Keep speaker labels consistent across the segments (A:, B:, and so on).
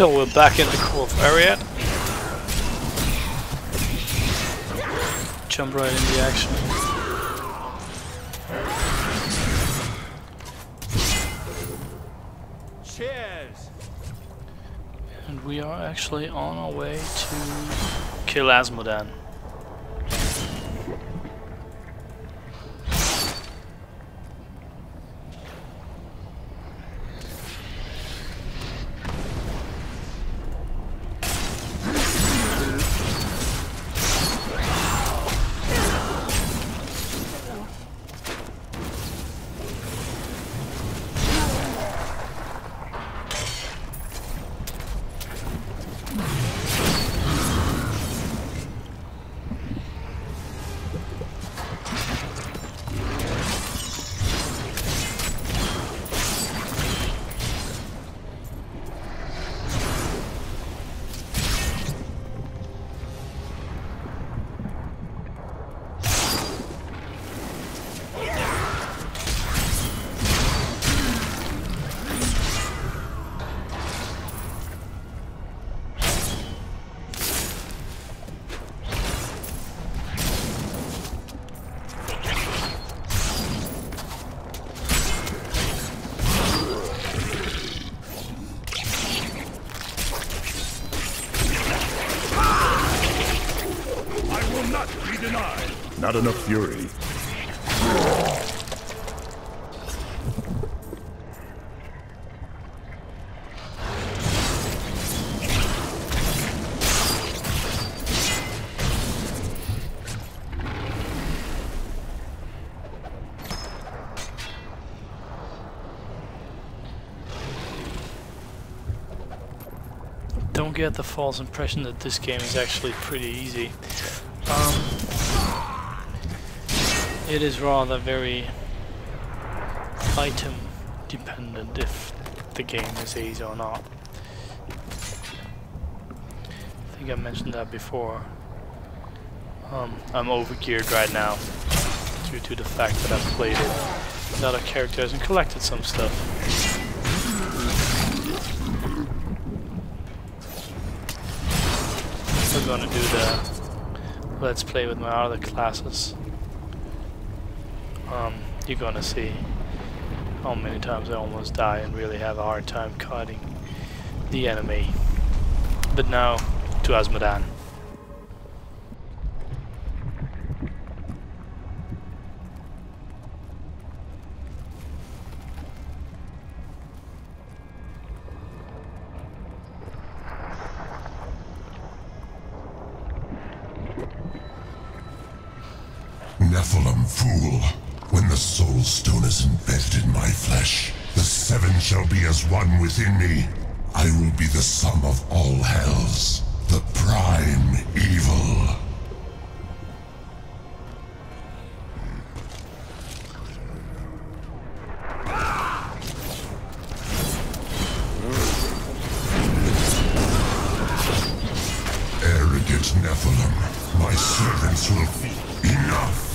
A: So we're back in the Corf area. Jump right into action.
B: Cheers!
A: And we are actually on our way to kill Azmodan.
C: Not enough fury.
A: Don't get the false impression that this game is actually pretty easy. It is rather very item dependent if the game is easy or not. I think I mentioned that before. I'm overgeared right now due to the fact that I've played it with other characters and collected some stuff. We're gonna do the let's play with my other classes. You're gonna see how many times I almost die and really have a hard time cutting the enemy. But now to Azmodan.
D: Nephilim, fool. When the soul stone is embedded in my flesh, the seven shall be as one within me. I will be the sum of all hells, the prime evil. Arrogant Nephilim, my servants will feel enough.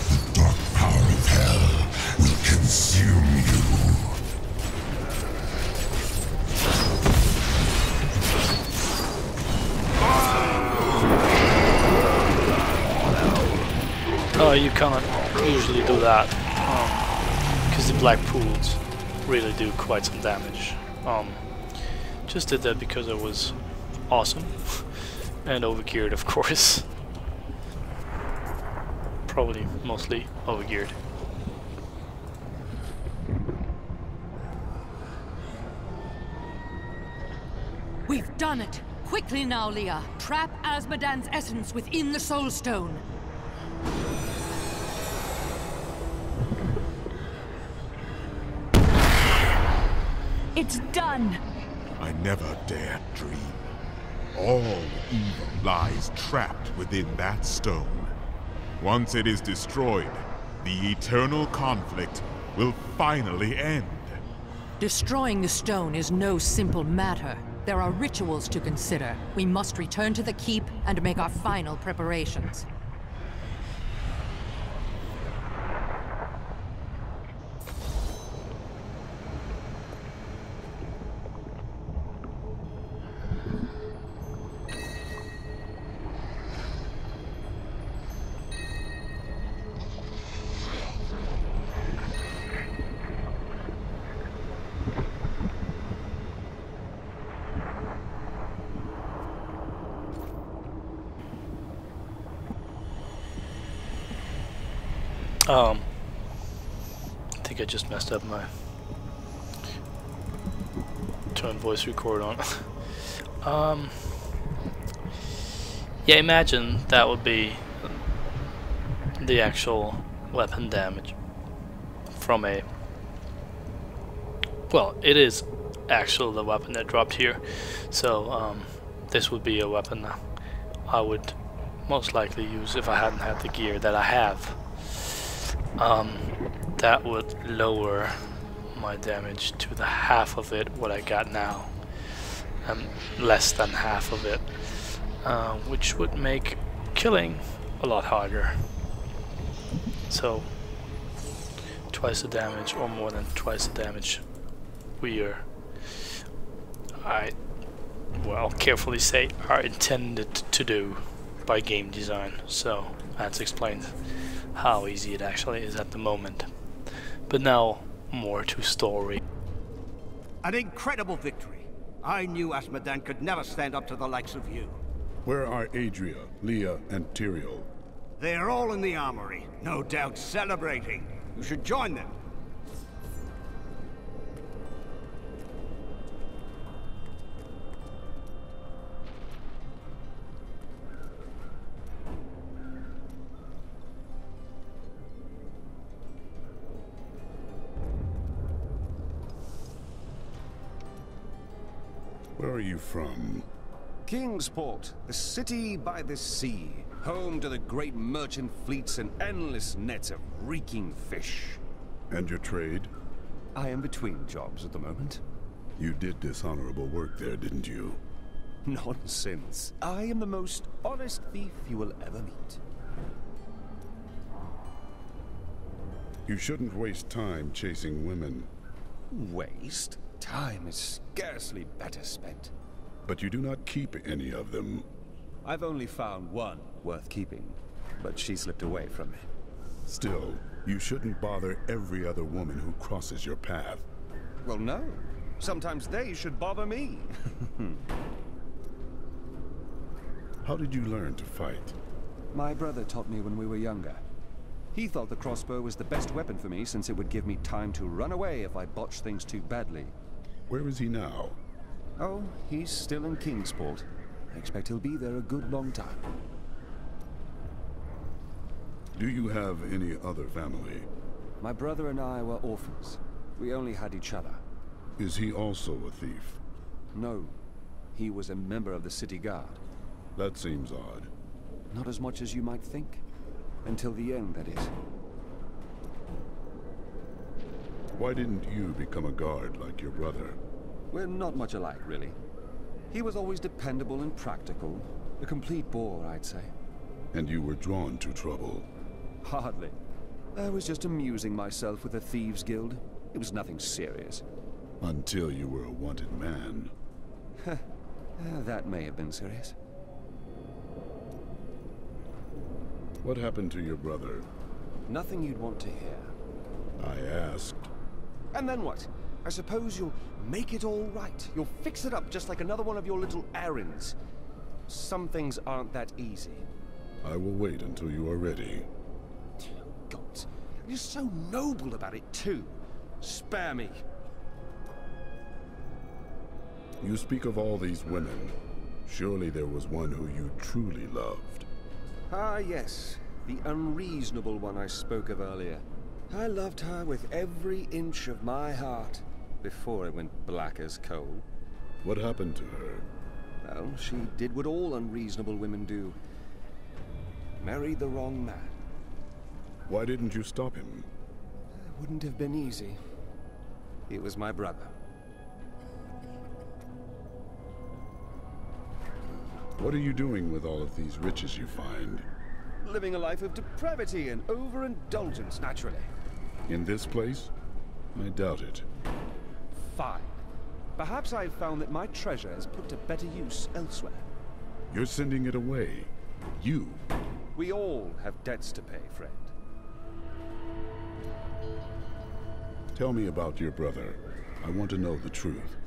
D: The dark power of hell will consume you.
A: You can't usually do that because the black pools really do quite some damage. Just did that because it was awesome and overgeared, of course. Probably mostly overgeared.
E: We've done it! Quickly now, Leah! Trap Azmodan's essence within the Soul Stone!
F: It's done!
C: I never dared dream. All evil lies trapped within that stone. Once it is destroyed, the eternal conflict will finally end.
E: Destroying the stone is no simple matter. There are rituals to consider. We must return to the keep and make our final preparations.
A: I think I just messed up my turn voice record on. Yeah, imagine that would be the actual weapon damage from a... Well, it is actually the weapon that dropped here, so this would be a weapon I would most likely use if I hadn't had the gear that I have. That would lower my damage to the half of it what I got now, less than half of it, which would make killing a lot harder. So twice the damage, or more than twice the damage well, carefully say, are intended to do by game design. So that's explained how easy it actually is at the moment. But now, more to story.
B: An incredible victory. I knew Azmodan could never stand up to the likes of you.
G: Where are Adria, Leah, and Tyrael?
B: They are all in the armory, no doubt celebrating. You should join them.
G: Where are you from?
H: Kingsport, the city by the sea, home to the great merchant fleets and endless nets of reeking fish.
G: And your trade?
H: I am between jobs at the moment.
G: You did dishonorable work there, didn't you?
H: Nonsense. I am the most honest thief you will ever meet.
G: You shouldn't waste time chasing women.
H: Waste? Time is scarcely better spent.
G: But you do not keep any of them.
H: I've only found one worth keeping, but she slipped away from me.
G: Still, you shouldn't bother every other woman who crosses your path.
H: Well, no. Sometimes they should bother me.
G: How did you learn to fight?
H: My brother taught me when we were younger. He thought the crossbow was the best weapon for me since it would give me time to run away if I botched things too badly.
G: Where is he now?
H: Oh, he's still in Kingsport. I expect he'll be there a good long time.
G: Do you have any other family?
H: My brother and I were orphans. We only had each other.
G: Is he also a thief?
H: No. He was a member of the city guard.
G: That seems odd.
H: Not as much as you might think. Until the end, that is.
G: Why didn't you become a guard like your brother?
H: We're not much alike, really. He was always dependable and practical. A complete bore, I'd say.
G: And you were drawn to trouble?
H: Hardly. I was just amusing myself with the Thieves' Guild. It was nothing serious.
G: Until you were a wanted man.
H: That may have been serious.
G: What happened to your brother?
H: Nothing you'd want to hear.
G: I asked.
H: And then what? I suppose you'll make it all right. You'll fix it up just like another one of your little errands. Some things aren't that easy.
G: I will wait until you are ready.
H: God, you're so noble about it too. Spare me.
G: You speak of all these women. Surely there was one who you truly loved.
H: Ah, yes. The unreasonable one I spoke of earlier. I loved her with every inch of my heart before it went black as coal.
G: What happened to her?
H: Well, she did what all unreasonable women do. Married the wrong man.
G: Why didn't you stop him?
H: It wouldn't have been easy. It was my brother.
G: What are you doing with all of these riches you find?
H: Living a life of depravity and overindulgence, naturally.
G: In this place? I doubt it.
H: Fine. Perhaps I've found that my treasure is put to better use elsewhere.
G: You're sending it away. You.
H: We all have debts to pay, friend.
G: Tell me about your brother. I want to know the truth.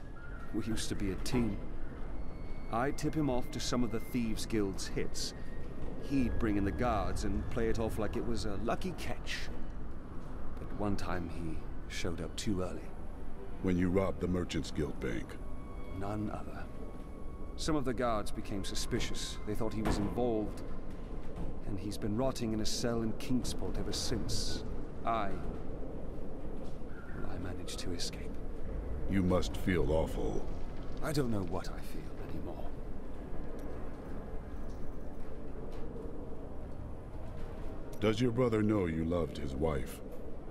H: We used to be a team. I'd tip him off to some of the Thieves' Guild's hits. He'd bring in the guards and play it off like it was a lucky catch. one time he showed up too early.
G: When you robbed the Merchants Guild Bank.
H: None other. Some of the guards became suspicious. They thought he was involved. And he's been rotting in a cell in Kingsport ever since. I managed to escape.
G: You must feel awful.
H: I don't know what I feel anymore.
G: Does your brother know you loved his wife?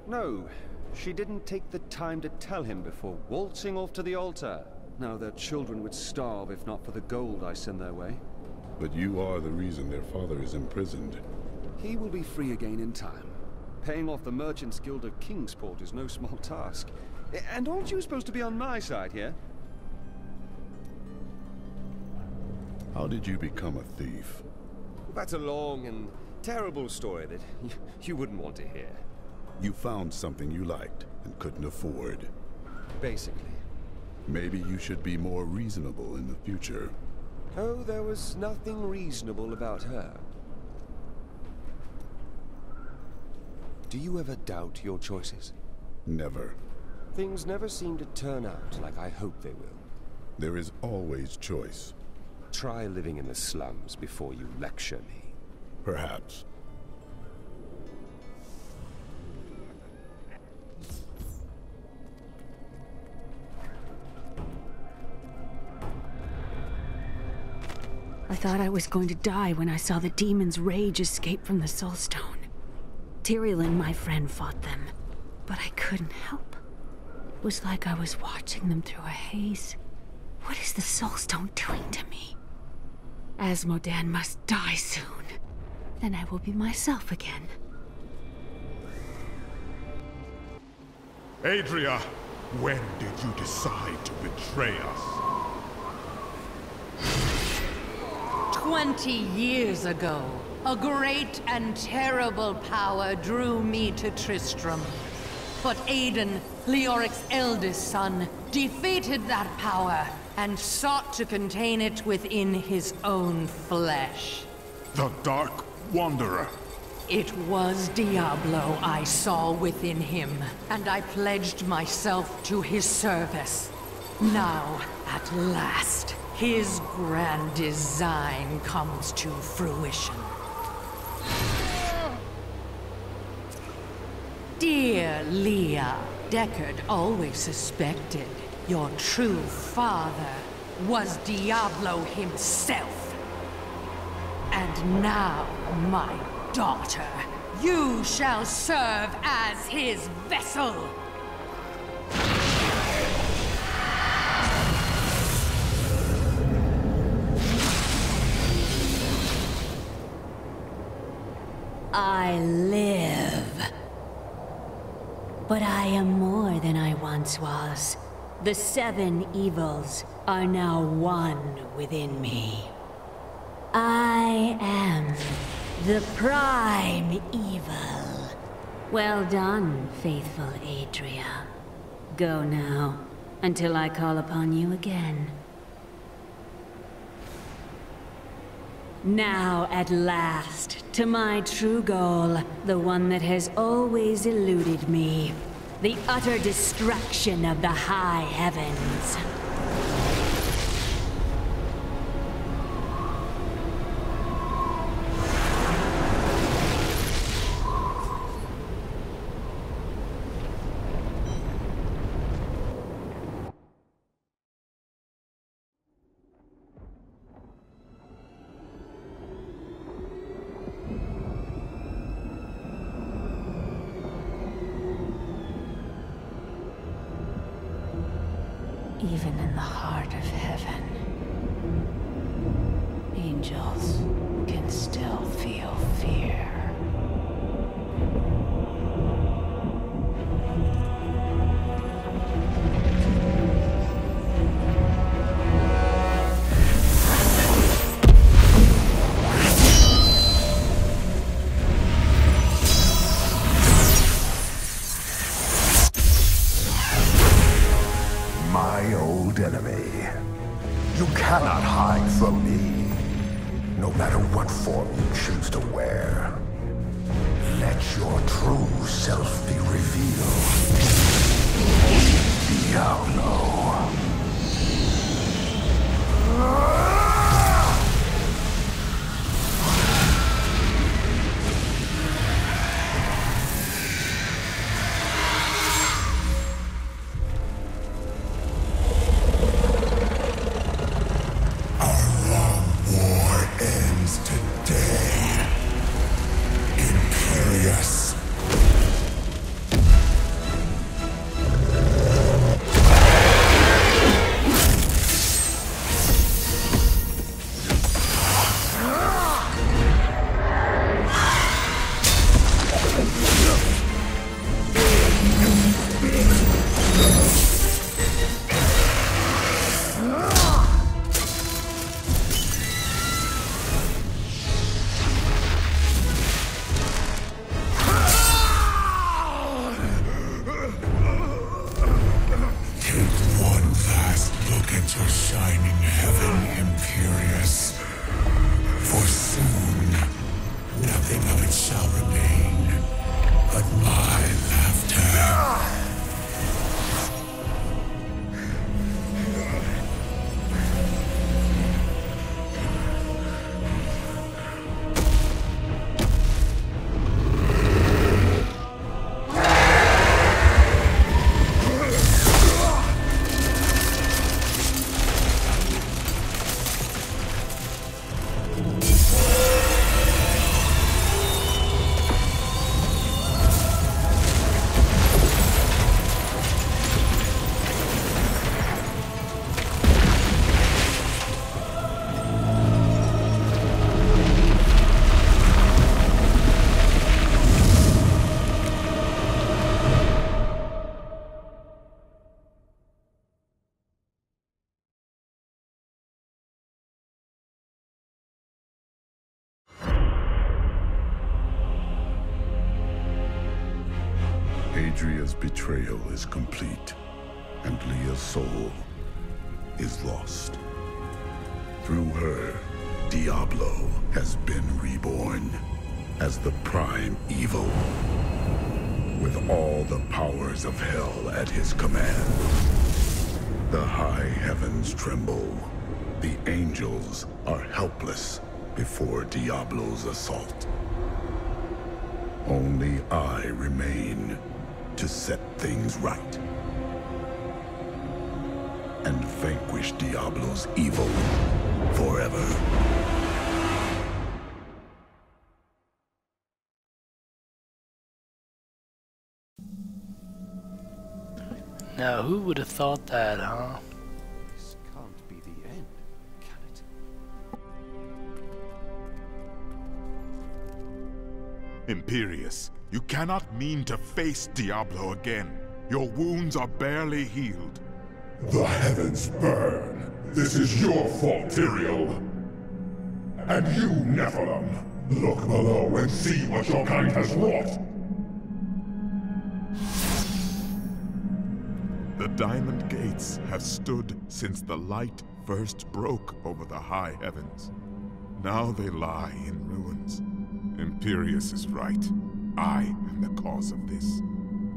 H: No, she didn't take the time to tell him before waltzing off to the altar. Now their children would starve if not for the gold I send their way.
G: But you are the reason their father is imprisoned.
H: He will be free again in time. Paying off the Merchants Guild of Kingsport is no small task. And aren't you supposed to be on my side here?
G: How did you become a thief?
H: That's a long and terrible story that you wouldn't want to hear.
G: You found something you liked and couldn't afford.
H: Basically.
G: Maybe you should be more reasonable in the future.
H: Oh, there was nothing reasonable about her. Do you ever doubt your choices?
G: Never.
H: Things never seem to turn out like I hope they will.
G: There is always choice.
H: Try living in the slums before you lecture me.
G: Perhaps.
F: I thought I was going to die when I saw the demon's rage escape from the Soulstone. Tyrion, my friend, fought them, but I couldn't help. It was like I was watching them through a haze. What is the Soulstone doing to me? Azmodan must die soon. Then I will be myself again.
C: Adria, when did you decide to betray us?
E: 20 years ago, a great and terrible power drew me to Tristram. But Aiden, Leoric's eldest son, defeated that power and sought to contain it within his own flesh.
C: The Dark Wanderer.
E: It was Diablo I saw within him, and I pledged myself to his service. Now, at last, his grand design comes to fruition. Dear Leah, Deckard always suspected your true father was Diablo himself. And now, my daughter, you shall serve as his vessel.
F: I live. But I am more than I once was. The 7 evils are now one within me. I am the prime evil. Well done, faithful Adria. Go now, until I call upon you again. Now, at last, to my true goal, the one that has always eluded me. The utter destruction of the high heavens. Even in the heart of heaven, angels can still feel fear.
D: My old enemy. You cannot hide from me, no matter what form you choose to wear. Let your true self be revealed. Diablo.
G: Adria's betrayal is complete, and Leah's soul is lost. Through her, Diablo has been reborn as the prime evil, with all the powers of hell at his command. The high heavens tremble. The angels are helpless before Diablo's assault. Only I remain to set things right and vanquish Diablo's evil forever.
A: Now, who would have thought that, huh?
H: This can't be the end, can it?
C: Imperius, you cannot mean to face Diablo again. Your wounds are barely healed.
D: The heavens burn. This is your fault, Tyrael. And you, Nephilim, look below and see what your kind has wrought.
C: The Diamond Gates have stood since the light first broke over the high heavens. Now they lie in ruins. Imperius is right. I am the cause of this.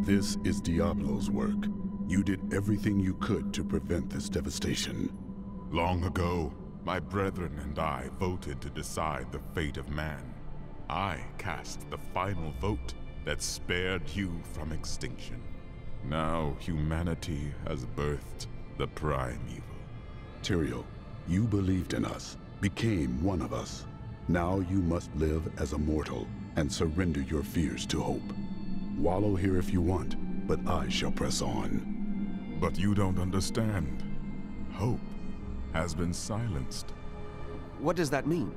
G: This is Diablo's work. You did everything you could to prevent this devastation.
C: Long ago, my brethren and I voted to decide the fate of man. I cast the final vote that spared you from extinction. Now humanity has birthed the prime evil.
G: Tyrael, you believed in us, became one of us. Now you must live as a mortal and surrender your fears to hope. Wallow here if you want, but I shall press on.
C: But you don't understand. Hope has been silenced.
H: What does that mean?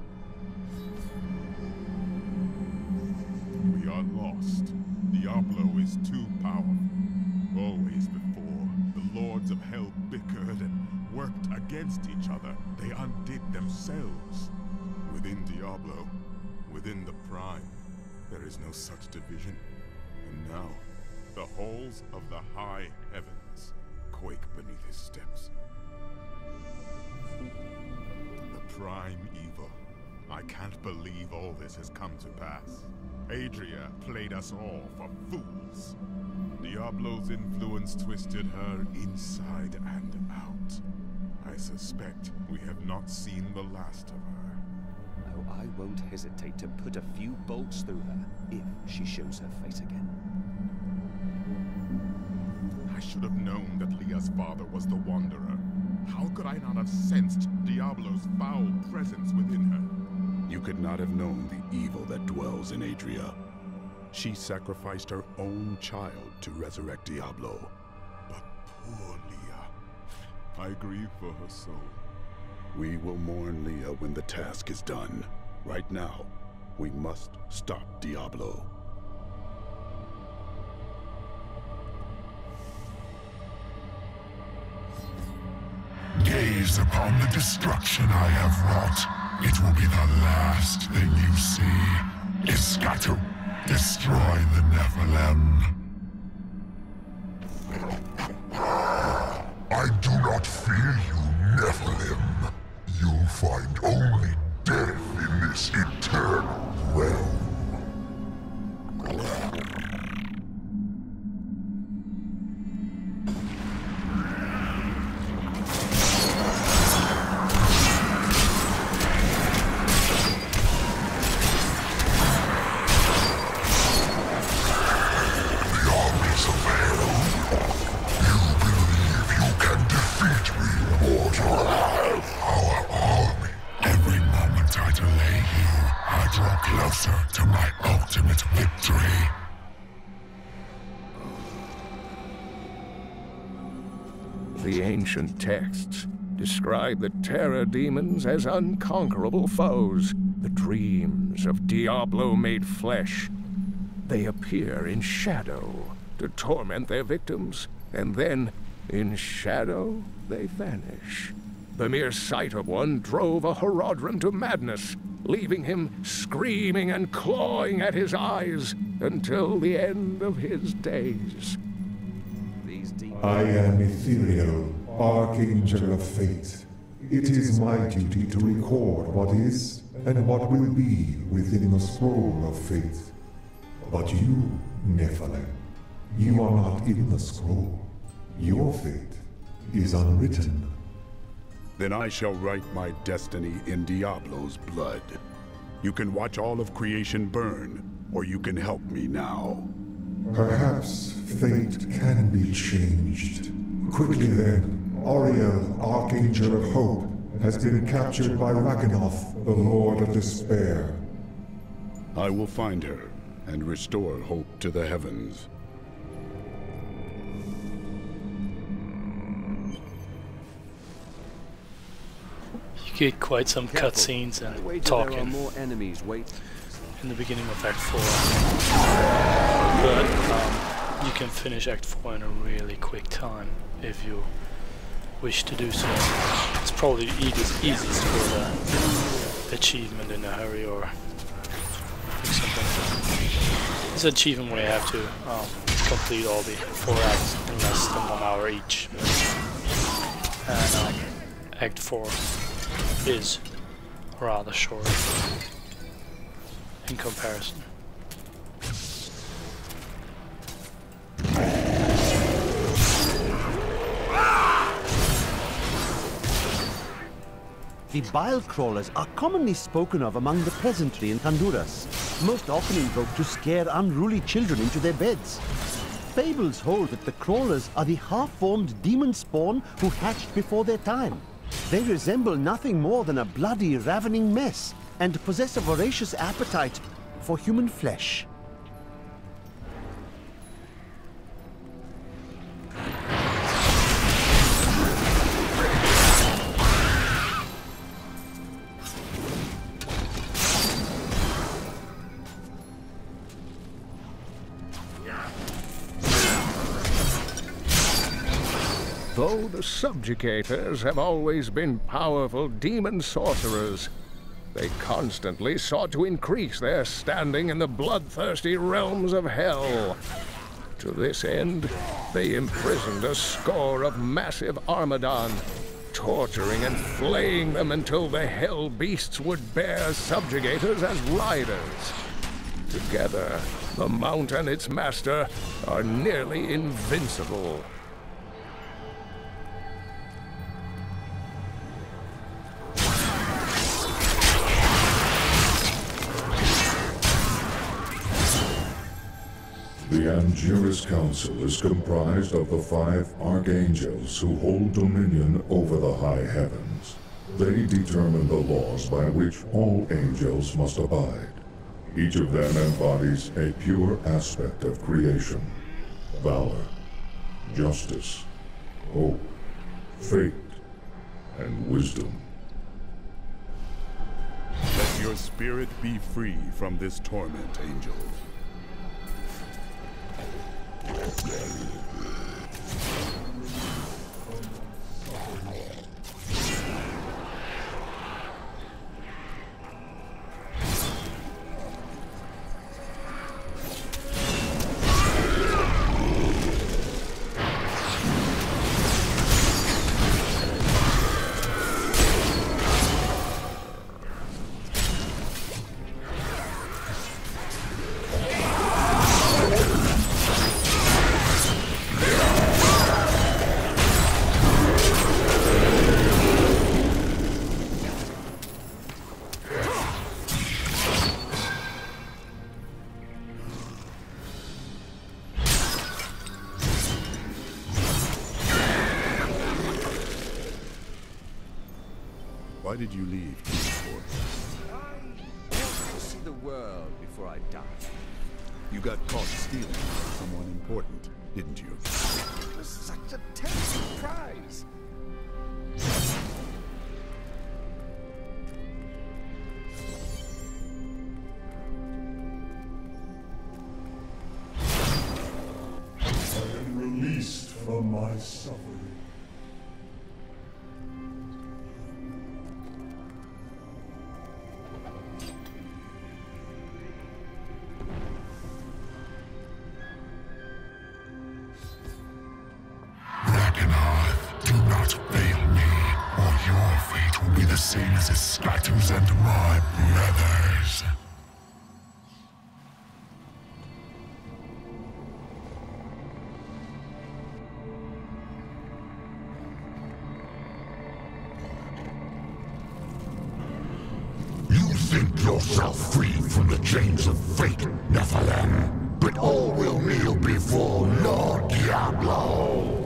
C: We are lost. Diablo is too powerful. Always before, the lords of hell bickered and worked against each other. They undid themselves. Within Diablo, within the Prime, there is no such division. And now, the halls of the high heavens quake beneath his steps. The Prime evil. I can't believe all this has come to pass. Adria played us all for fools. Diablo's influence twisted her inside and out. I suspect we have not seen the last of her.
H: Oh, I won't hesitate to put a few bolts through her if she shows her face again.
C: I should have known that Leah's father was the Wanderer. How could I not have sensed Diablo's foul presence within her?
G: You could not have known the evil that dwells in Adria. She sacrificed her own child to resurrect Diablo.
C: But poor Leah. I grieve for her soul.
G: We will mourn Leah when the task is done. Right now, we must stop Diablo.
D: Gaze upon the destruction I have wrought. It will be the last thing you see. Iskatu, destroy the Nephilim. I do not fear you, Nephilim. You'll find only death in this eternal realm. To my ultimate victory.
I: The ancient texts describe the terror demons as unconquerable foes, the dreams of Diablo made flesh. They appear in shadow to torment their victims, and then, in shadow, they vanish. The mere sight of one drove a Horadrim to madness, leaving him screaming and clawing at his eyes until the end of his days.
J: I am Ethereal, Archangel of Fate. It is my duty to record what is and what will be within the scroll of fate. But you, Nephilim, you are not in the scroll. Your fate is unwritten.
G: Then I shall write my destiny in Diablo's blood. You can watch all of creation burn, or you can help me now.
J: Perhaps fate can be changed. Quickly then, Auriel, Archangel of Hope, has been captured by Raganoth, the Lord of Despair.
G: I will find her and restore hope to the heavens.
A: You get quite some cutscenes and talking
H: there are more enemies waiting
A: in the beginning of Act 4. But you can finish Act 4 in a really quick time if you wish to do so. It's probably easiest for the achievement in a hurry or something. It's an achievement where you have to complete all the 4 acts in less than 1 hour each. And Act 4 is rather short in comparison.
B: The bile crawlers are commonly spoken of among the peasantry in Honduras, most often invoked to scare unruly children into their beds. Fables hold that the crawlers are the half-formed demon spawn who hatched before their time. They resemble nothing more than a bloody, ravening mess, and possess a voracious appetite for human flesh.
I: Though the subjugators have always been powerful demon sorcerers, they constantly sought to increase their standing in the bloodthirsty realms of hell. To this end, they imprisoned a score of massive Azmodan, torturing and flaying them until the hell beasts would bear subjugators as riders. Together, the Mount and its master are nearly invincible.
J: The Angelus Council is comprised of the 5 archangels who hold dominion over the high heavens. They determine the laws by which all angels must abide. Each of them embodies a pure aspect of creation: valor, justice, hope, fate, and wisdom.
G: Let your spirit be free from this torment, angel. Why did you leave Kingsport?
H: I wanted to see the world before I died.
G: You got caught stealing from someone important, didn't you?
H: It was such a tempting prize.
J: I am released from my suffering.
D: The same as Escatus and my brothers. You think yourself free from the chains of fate, Nephilim, but all will kneel before Lord Diablo.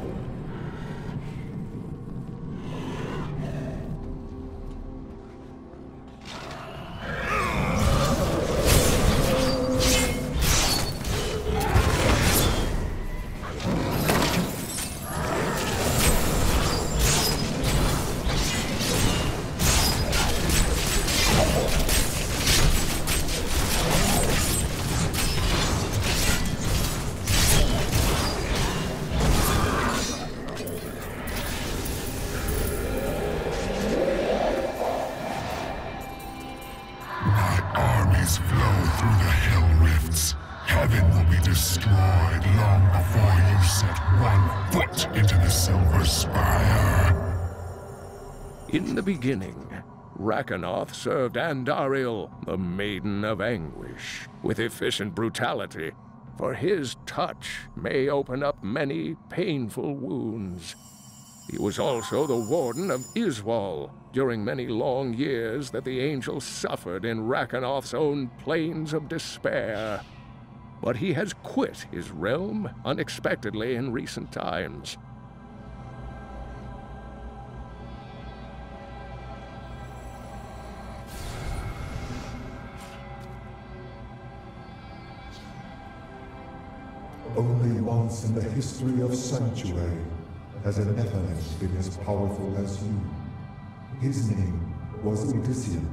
I: In the beginning, Rakanoth served Andariel, the Maiden of Anguish, with efficient brutality, for his touch may open up many painful wounds. He was also the warden of Iswal during many long years that the angel suffered in Rakanoth's own plains of despair. But he has quit his realm unexpectedly in recent times.
J: Only once in the history of Sanctuary has a Nephilim been as powerful as you. His name was Odyssean.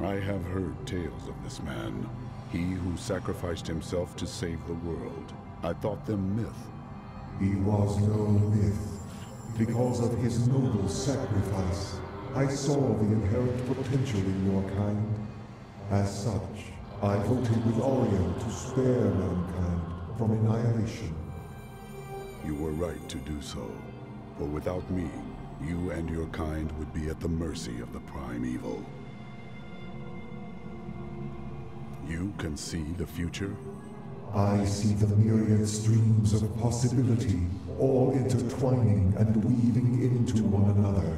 G: I have heard tales of this man. He who sacrificed himself to save the world. I thought them myth.
J: He was no myth. Because of his noble sacrifice, I saw the inherent potential in your kind. As such, I voted with Oriel to spare mankind from annihilation.
G: You were right to do so. For without me, you and your kind would be at the mercy of the Prime Evil. You can see the future?
J: I see the myriad streams of possibility, all intertwining and weaving into one another.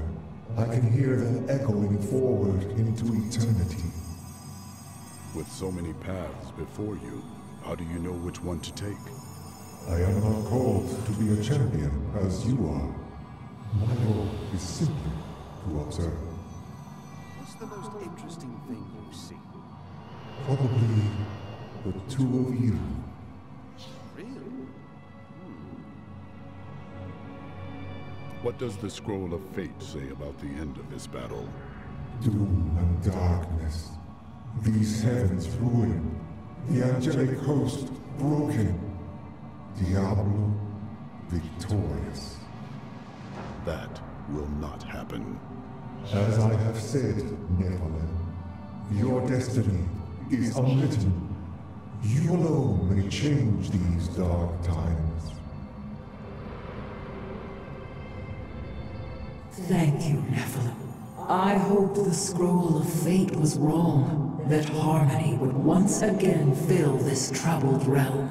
J: I can hear them echoing forward into eternity.
G: With so many paths before you, how do you know which one to take?
J: I am not called to be a champion, as you are. My role is simply to observe.
H: What's the most interesting thing you see?
J: Probably the two of you.
H: Really?
G: What does the Scroll of Fate say about the end of this battle?
J: Doom and darkness. These heavens ruined. The angelic host broken. Diablo victorious.
G: That will not happen.
J: As I have said, Nephilim, your destiny is unwritten. You alone may change these dark times.
K: Thank you, Nephilim. I hoped the Scroll of Fate was wrong, that harmony would once again fill this troubled realm.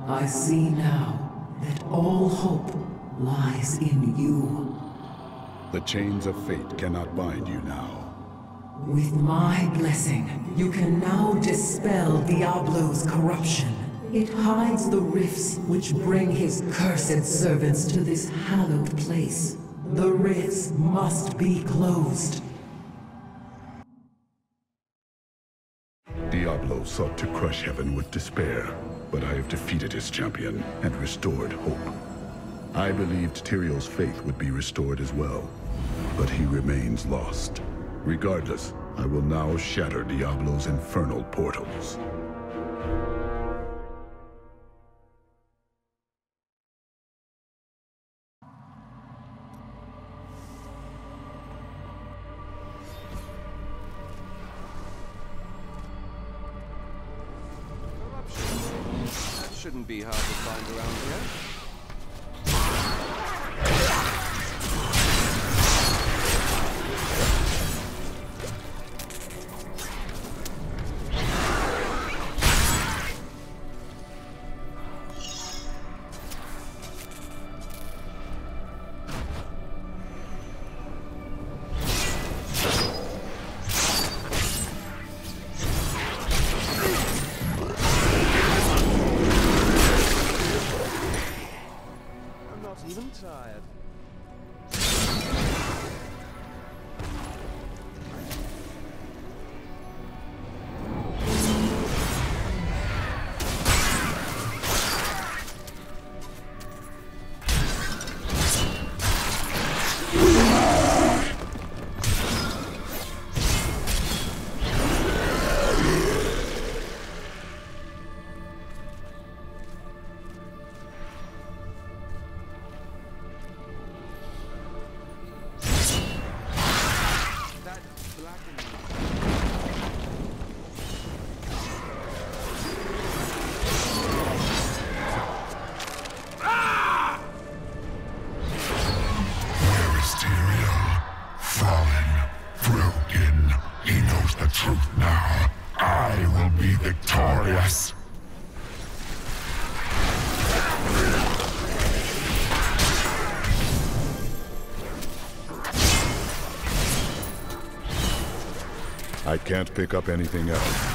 K: I see now that all hope lies in you.
G: The chains of fate cannot bind you now.
K: With my blessing, you can now dispel Diablo's corruption. It hides the rifts which bring his cursed servants to this hallowed place. The rifts must be closed.
G: Diablo sought to crush heaven with despair, but I have defeated his champion and restored hope. I believed Tyrael's faith would be restored as well, but he remains lost. Regardless, I will now shatter Diablo's infernal portals.
H: That shouldn't be hard to find around here. Even tired.
D: victorious.
G: I can't pick up anything else.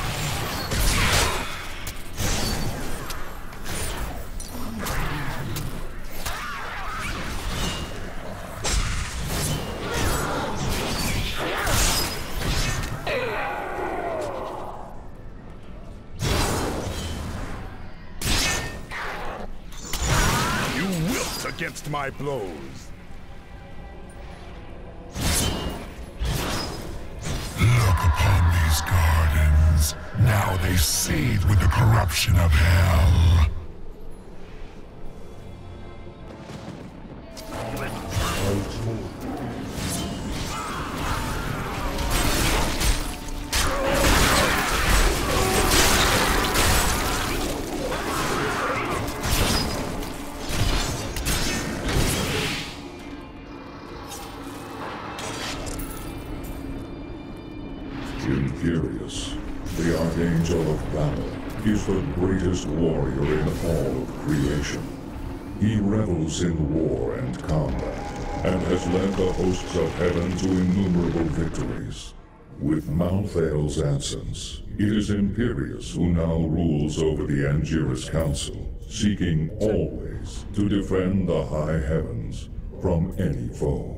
I: Against my blows.
D: Look upon these gardens. Now they seethe with the corruption of hell.
J: Imperious. The Archangel of Battle is the greatest warrior in all of creation. He revels in war and combat, and has led the hosts of heaven to innumerable victories. With Malthael's absence, it is Imperius who now rules over the Angiras Council, seeking always to defend the high heavens from any foe.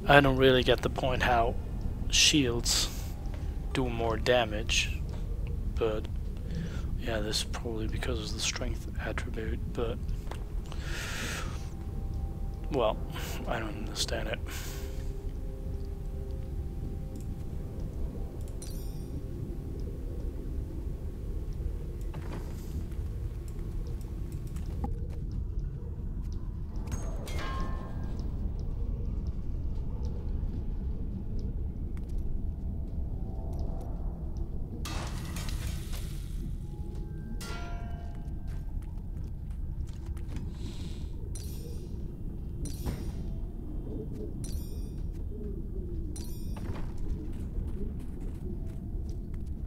A: I don't really get the point how shields do more damage, but yeah, this is probably because of the strength attribute, but well, I don't understand it.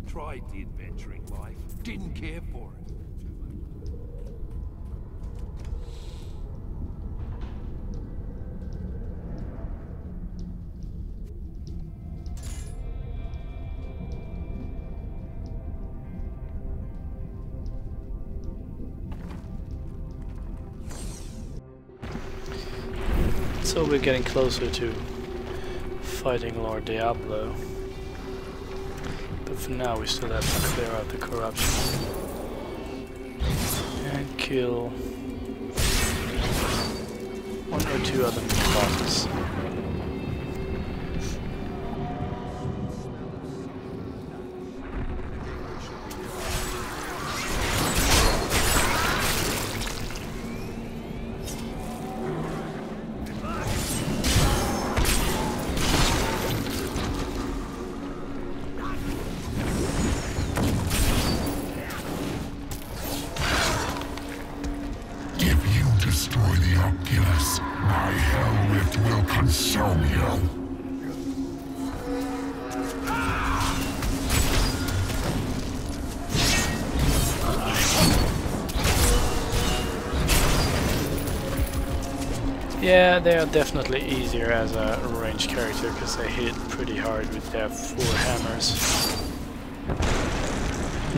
L: Tried the adventuring life, didn't care for it.
A: So we're getting closer to fighting Lord Diablo. But for now we still have to clear out the corruption and kill one or two other mini bosses. Yeah, they are definitely easier as a ranged character because they hit pretty hard with their 4 hammers.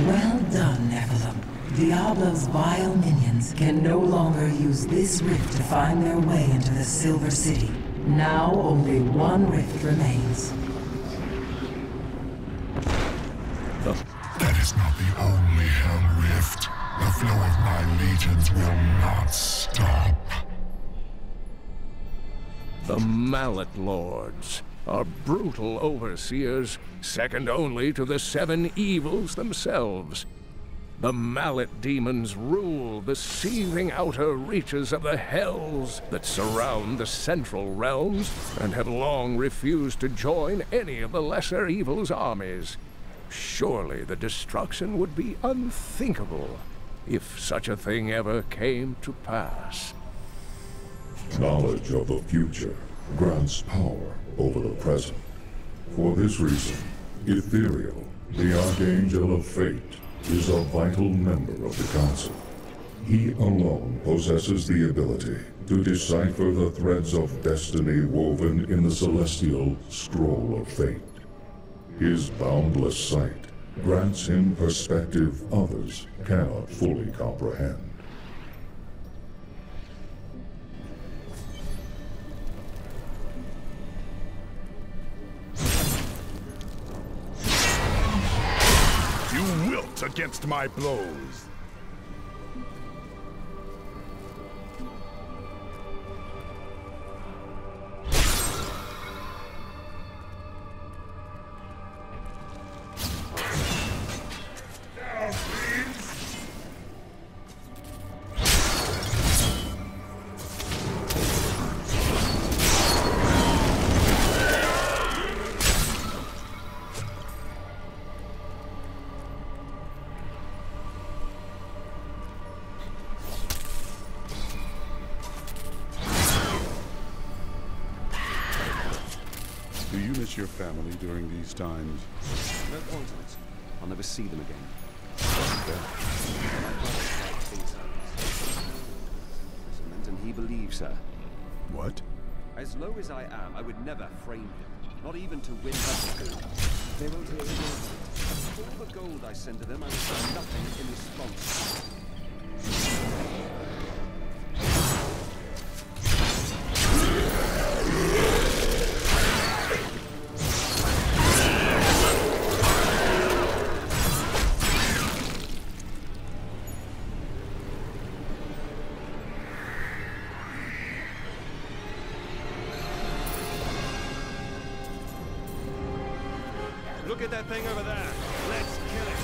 K: Well done, Nephilim. Diablo's vile minions can no longer use this rift to find their way into the Silver City. Now only one rift remains.
D: That is not the only Hell Rift. The flow of my legions will not stop.
I: The Mallet Lords are brutal overseers, second only to the 7 evils themselves. The Mallet demons rule the seething outer reaches of the hells that surround the central realms, and have long refused to join any of the lesser evils' armies. Surely the destruction would be unthinkable if such a thing ever came to pass.
J: Knowledge of the future grants power over the present. For this reason, Ethereal, the Archangel of Fate, is a vital member of the Council.
D: He alone possesses the ability to decipher the threads of destiny woven in the celestial scroll of fate. His boundless sight grants him perspective others cannot fully comprehend.
M: You wilt against my blows.
G: Do you miss your family during these times?
H: No point in it. I'll never see them again. And he believes her.
G: What?
H: As low as I am, I would never frame him. Not even to win her gold. They won't hear a word of it. All the gold I send to them, I receive nothing in response. Look at that thing over there. Let's kill it.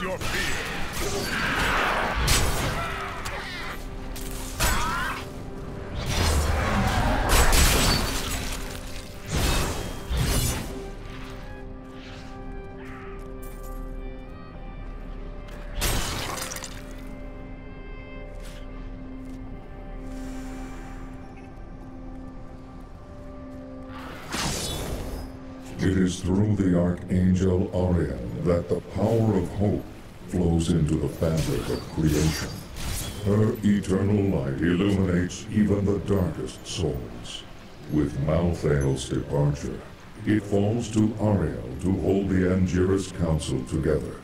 M: Your fear.
D: It is through the Archangel Arian that the power of hope flows into the fabric of creation. Her eternal light illuminates even the darkest souls. With Malthael's departure, it falls to Ariel to hold the Angiras Council together.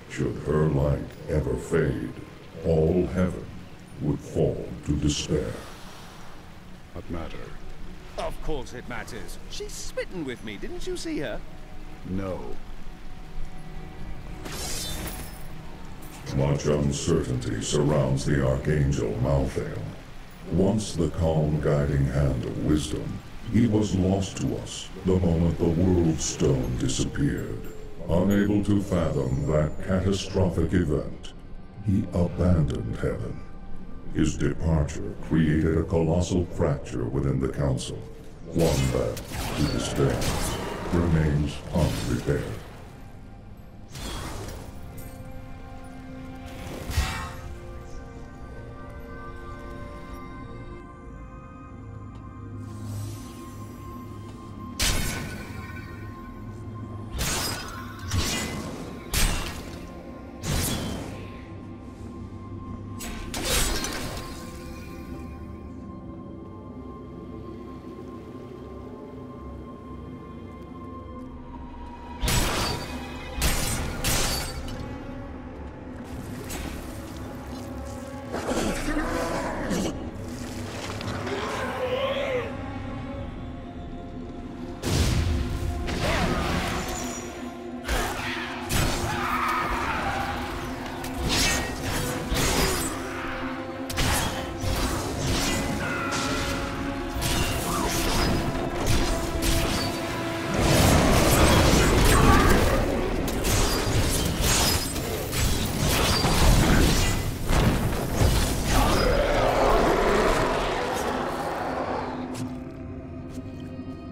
D: Should her light ever fade, all heaven would fall to despair.
G: What matter?
H: Of course it matters. She's smitten with me, didn't you see her?
G: No.
D: Much uncertainty surrounds the Archangel Malthael. Once the calm guiding hand of wisdom, he was lost to us the moment the World Stone disappeared. Unable to fathom that catastrophic event, he abandoned heaven. His departure created a colossal fracture within the Council, one that, to this day, remains unrepaired.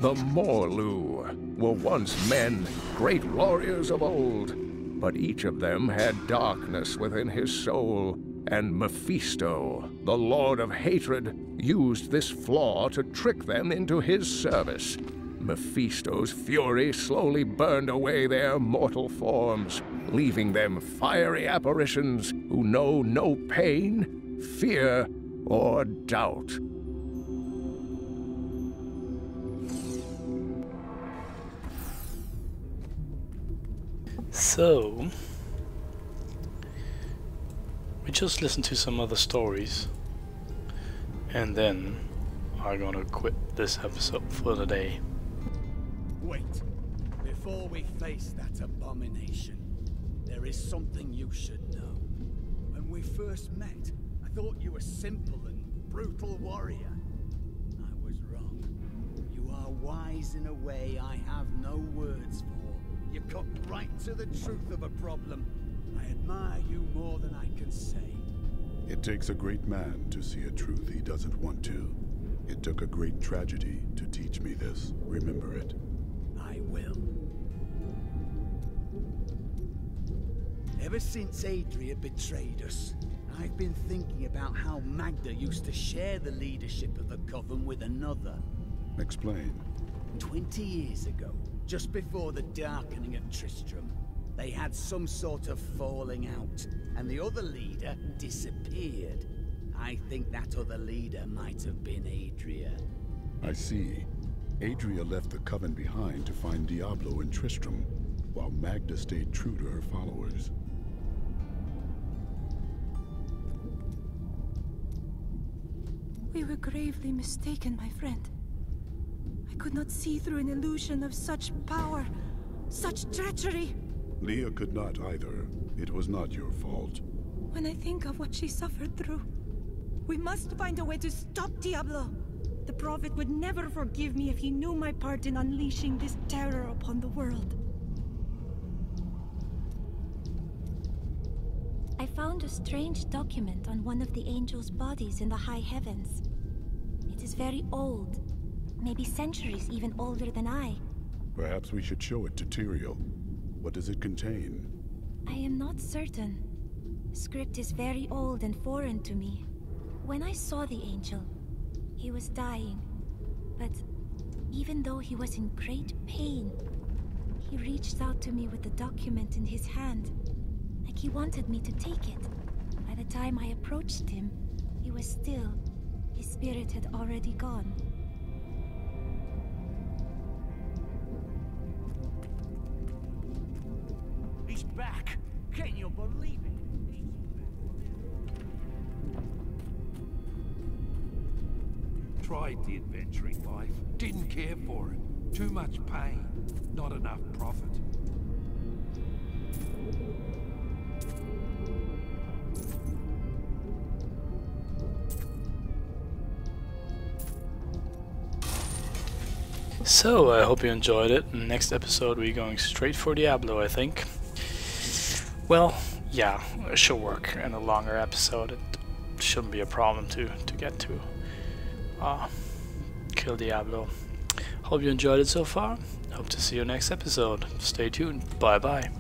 I: The Morlu were once men, great warriors of old, but each of them had darkness within his soul, and Mephisto, the Lord of Hatred, used this flaw to trick them into his service. Mephisto's fury slowly burned away their mortal forms, leaving them fiery apparitions who know no pain, fear, or doubt.
A: So, we just listened to some other stories, and then I'm gonna quit this episode for the day.
N: Wait, before we face that abomination, there is something you should know. When we first met, I thought you were simple and brutal warrior. I was wrong. You are wise in a way I have no words for. You cut right to the truth of a problem. I admire you more than I can say.
G: It takes a great man to see a truth he doesn't want to. It took a great tragedy to teach me this. Remember it.
N: I will. Ever since Adria betrayed us, I've been thinking about how Magda used to share the leadership of the Coven with another.
G: Explain.
N: 20 years ago, just before the darkening of Tristram, they had some sort of falling out, and the other leader disappeared. I think that other leader might have been Adria.
G: I see. Adria left the Coven behind to find Diablo and Tristram, while Magda stayed true to her followers.
O: We were gravely mistaken, my friend. I could not see through an illusion of such power, such treachery.
G: Leah could not either. It was not your fault.
O: When I think of what she suffered through, we must find a way to stop Diablo. The Prophet would never forgive me if he knew my part in unleashing this terror upon the world.
P: I found a strange document on one of the angels' bodies in the high heavens. It is very old, maybe centuries even older than I.
G: Perhaps we should show it to Tyrael. What does it contain?
P: I am not certain. The script is very old and foreign to me. When I saw the angel, he was dying, but even though he was in great pain, he reached out to me with the document in his hand, like he wanted me to take it. By the time I approached him, he was still. His spirit had already gone.
N: He's back! Can you believe it?
L: Tried the adventuring life, didn't care for it. Too much pain, not enough profit.
A: So, I hope you enjoyed it. Next episode we're going straight for Diablo, I think. Well, yeah, it should work in a longer episode. It shouldn't be a problem to get to kill Diablo. Hope you enjoyed it so far. Hope to see you next episode. Stay tuned. Bye bye.